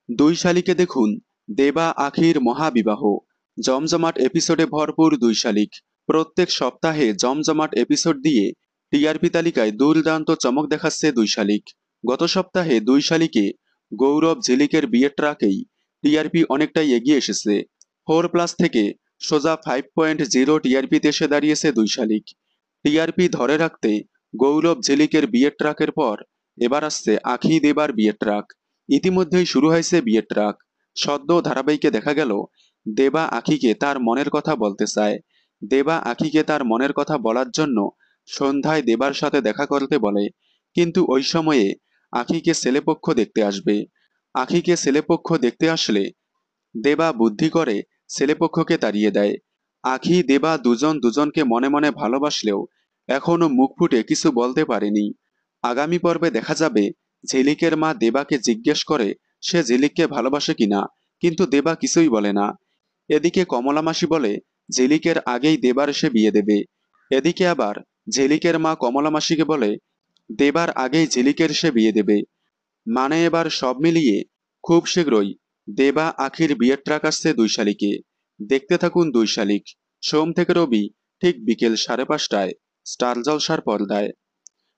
দুই শালিকে দেখুন, দেবা আখির মহাবিবাহ। জমজমাট এপিসোডে ভরপুর দুই শালিক। প্রত্যেক সপ্তাহে জমজমাট এপিসোড দিয়ে টিআরপি তালিকায় দুর্দান্ত চমক দেখাচ্ছে দুই শালিক। গত সপ্তাহে দুই শালিকে গৌরব ঝিলিকের বিয়ের ট্রাকেই টিআরপি অনেকটাই এগিয়ে এসেছে। 4+ থেকে সোজা 5.0 টিআরপিতে এসে দাঁড়িয়েছে দুই শালিক। টিআরপি ধরে রাখতে গৌরব ঝিলিকের বিয়ের ট্রাকের পর এবার আসছে আখি দেবার বিয়ের ট্রাক। ইতিমধ্যেই শুরু হয়েছে বিয়ের ট্রাক। সদ্য ধারাবাহিকে দেখা গেল দেবা আখিকে তার মনের কথা বলতে চায়। দেবা আখিকে তার মনের কথা বলার জন্য সন্ধ্যায় দেবার সাথে দেখা করতে বলে, কিন্তু ওই সময়ে আখিকে ছেলেপক্ষ দেখতে আসবে। আখিকে ছেলেপক্ষ দেখতে আসলে দেবা বুদ্ধি করে ছেলেপক্ষকে তাড়িয়ে দেয়। আখি দেবা দুজন দুজনকে মনে মনে ভালোবাসলেও এখনো মুখ ফুটে কিছু বলতে পারেনি। আগামী পর্বে দেখা যাবে ঝিলিকের মা দেবাকে জিজ্ঞেস করে সে ঝিলিককে ভালোবাসে কিনা, কিন্তু দেবা কিছুই বলে না। এদিকে কমলা মাসি বলে ঝিলিকের আগেই দেবার সে বিয়ে দেবে। এদিকে আবার ঝিলিকের মা কমলা মাসিকে বলে দেবার আগেই ঝিলিকের সে বিয়ে দেবে। মানে এবার সব মিলিয়ে খুব শীঘ্রই দেবা আখির বিয়ের ট্রাক আসছে দুই শালিকে। দেখতে থাকুন দুই শালিক, সোম থেকে রবি ঠিক বিকেল 5:30টায় স্টার জলসার পর্দায়।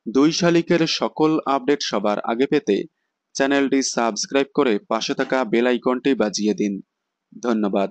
দুই শালিকের সকল আপডেট সবার আগে পেতে চ্যানেলটি সাবস্ক্রাইব করে পাশে থাকা বেল আইকনটি বাজিয়ে দিন। ধন্যবাদ।